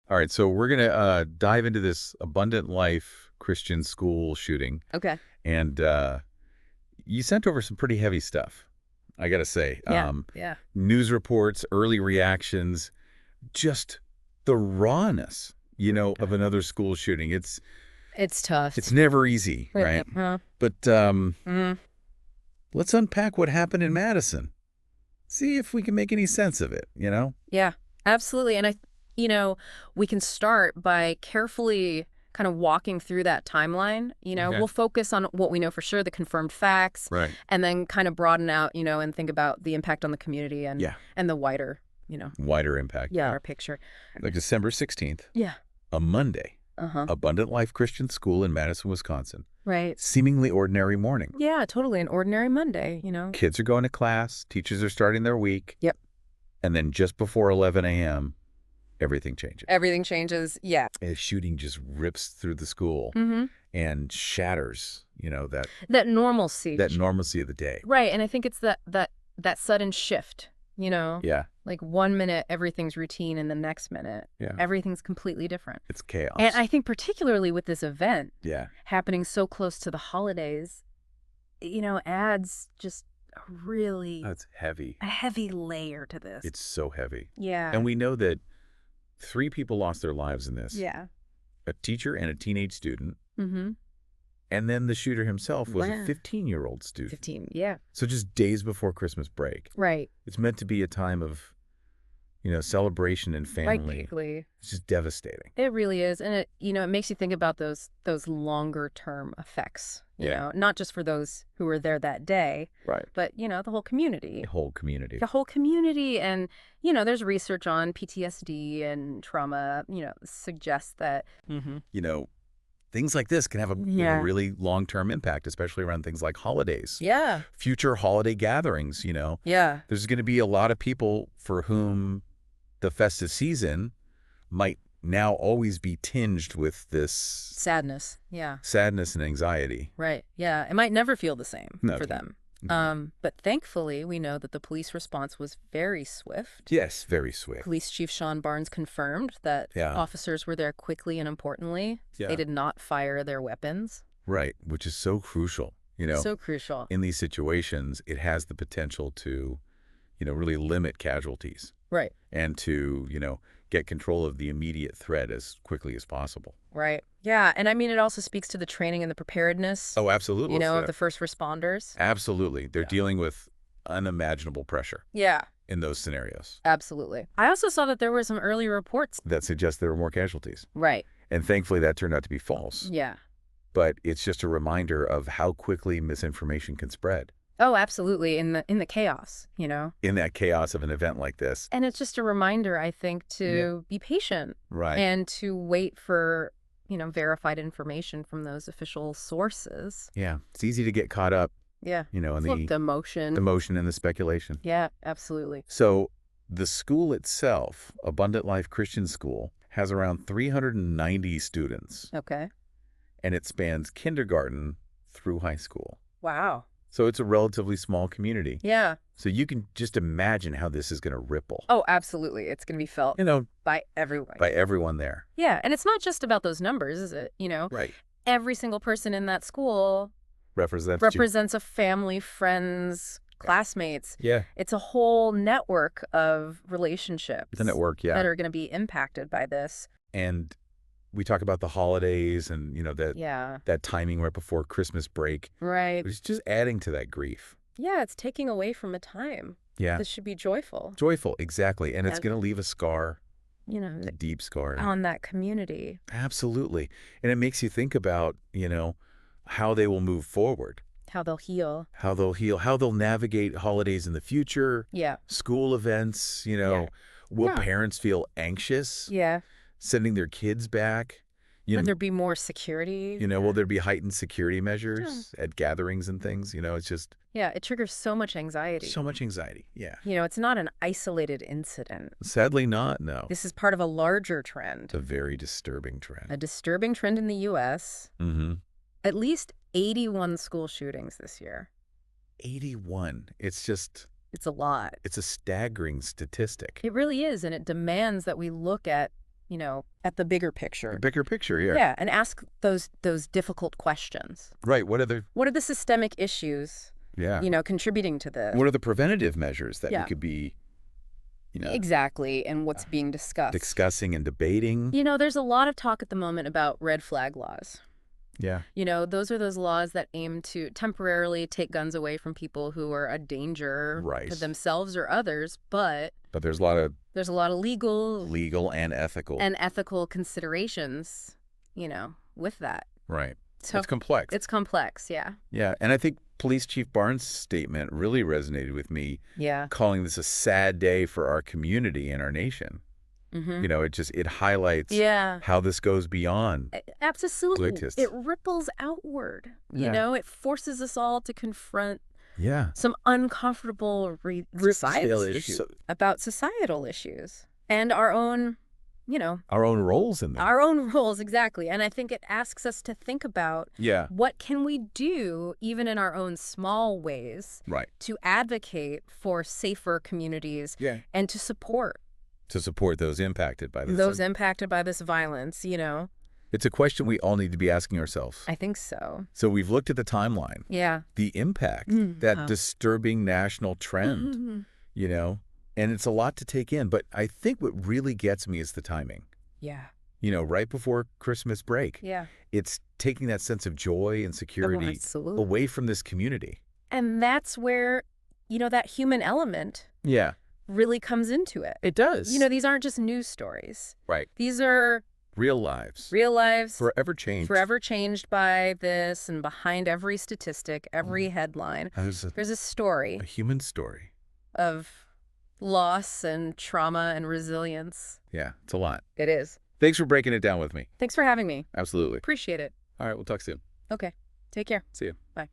All right, so we're going to dive into this Abundant Life Christian school shooting. Okay. And you sent over some pretty heavy stuff, I got to say. Yeah. Yeah. News reports, early reactions, just the rawness, of another school shooting. It's tough. It's never easy, right? But Mhm. let's unpack what happened in Madison. See if we can make any sense of it. Yeah, absolutely. And we can start by carefully kind of walking through that timeline. Okay. We'll focus on what we know for sure, the confirmed facts, Right. and then kind of broaden out, and think about the impact on the community and Yeah. and the wider, Wider impact. yeah, our picture. Like December 16th, Yeah. a Monday, Uh-huh. Abundant Life Christian School in Madison, Wisconsin. Right. Seemingly ordinary morning. Yeah, totally. An ordinary Monday, Kids are going to class, teachers are starting their week. Yep. And then just before 11 a.m., everything changes. Everything changes. Yeah. A shooting just rips through the school and shatters, That normalcy. that normalcy of the day. Right. And I think it's that sudden shift, Yeah. like 1 minute, everything's routine, and the next minute, Yeah. everything's completely different. It's chaos. And I think particularly with this event Yeah. happening so close to the holidays, adds just That's heavy. a heavy layer to this. It's so heavy. Yeah. And we know that 3 people lost their lives in this. Yeah. A teacher and a teenage student. Mm-hmm. And then the shooter himself was Wow. a 15-year-old student. 15. Yeah. So just days before Christmas break. Right. It's meant to be a time of, celebration and Right. family. Quickly. It's just devastating. It really is. And it makes you think about those longer term effects, Yeah. not just for those who were there that day, Right. but, the whole community. The whole community. The whole community. And, there's research on PTSD and trauma, suggests that. Things like this can have a Yeah. really long-term impact, especially around things like holidays. Yeah. Future holiday gatherings, Yeah. There's going to be a lot of people for whom the festive season might now always be tinged with this Sadness. Yeah. sadness and anxiety. Right. Yeah. It might never feel the same No. for them. Mhm. But thankfully, we know that the police response was very swift. Yes, very swift. Police Chief Sean Barnes confirmed that Yeah. officers were there quickly and importantly. Yeah. They did not fire their weapons. Right, which is so crucial. So crucial. In these situations, it has the potential to, really limit casualties Right. and to, get control of the immediate threat as quickly as possible. Right. Yeah. And I mean, it also speaks to the training and the preparedness, Oh, absolutely. of the first responders. Absolutely. They're Yeah. dealing with unimaginable pressure Yeah. in those scenarios Absolutely. I also saw that there were some early reports. that suggest there were more casualties. Right. And thankfully that turned out to be false. Yeah. But it's just a reminder of how quickly misinformation can spread Oh, absolutely. In the chaos, in that chaos of an event like this. And it's just a reminder, I think, to be patient Right. and to wait for, verified information from those official sources. Yeah. It's easy to get caught up, Yeah. in Look, the emotion. the motion and the speculation. Yeah, absolutely. So the school itself, Abundant Life Christian School, has around 390 students, Okay. and it spans kindergarten through high school. Wow. So it's a relatively small community. Yeah. So you can just imagine how this is going to ripple, Oh, absolutely. It's going to be felt by everyone. by everyone there. Yeah. And it's not just about those numbers, is it? Right. Every single person in that school Represents a family, friends, classmates. Yeah. It's a whole network of relationships The network, yeah. that are going to be impacted by this. And we talk about the holidays and, Yeah. that timing right before Christmas break. Right. It's just adding to that grief. Yeah, it's taking away from a time. Yeah. This should be joyful, Joyful, exactly. And it's And- going to leave a scar, a deep scar. on that community. Absolutely. And it makes you think about, how they will move forward, How they'll heal. how they'll heal, how they'll navigate holidays in the future, Yeah. school events, Yeah. will Yeah. parents feel anxious Yeah. sending their kids back? Will there be more security? Will there be heightened security measures at gatherings and things? It's just Yeah, it triggers so much anxiety. so much anxiety. Yeah. It's not an isolated incident. Sadly not, no. This is part of a larger trend. It's a very disturbing A trend. disturbing trend in the U.S. Mm-hmm. At least 81 school shootings this year. 81. It's It's a lot. a staggering statistic. It really is, and it demands that we look at at the bigger The picture. bigger picture here. Yeah, and ask those difficult questions. Right. What are the systemic issues, Yeah. contributing to this? What are the preventative measures that we Yeah. could be, Exactly, and what's being discussed. discussing and debating? There's a lot of talk at the moment about red flag laws. Yeah. Those are those laws that aim to temporarily take guns away from people who are a danger Right. to themselves or others, but But there's a lot of there's a lot of legal and ethical considerations, with that. Right. So It's complex. it's complex, yeah. Yeah. And I think Police Chief Barnes' statement really resonated with me, Yeah. calling this a sad day for our community and our nation. Mm-hmm. It highlights Yeah. how this goes beyond. Absolutely. Glutists. It ripples outward. Yeah. It forces us all to confront Yeah. some uncomfortable Societal issues. about societal issues and our own, Our own roles in them. our own roles, exactly. And I think it asks us to think about Yeah. what can we do, even in our own small ways, Right. to advocate for safer communities Yeah. and to support To support those impacted by this. those impacted by this violence, It's a question we all need to be asking ourselves. I think so. So we've looked at the timeline, Yeah. the impact, that disturbing national trend, and it's a lot to take in. But I think what really gets me is the timing. Yeah. Right before Christmas break. Yeah. It's taking that sense of joy and security absolutely. away from this community. And that's where, that human element Yeah. really comes into it. It does. These aren't just news stories. Right. These are Real lives. real lives, Forever changed. forever changed by this, and behind every statistic, every headline, There's there's a story a human story. of loss and trauma and resilience. Yeah. It's a lot. It is. Thanks for breaking it down with me. Thanks for having me. Absolutely. Appreciate it. All right. We'll talk soon. Okay. Take care. See you. Bye.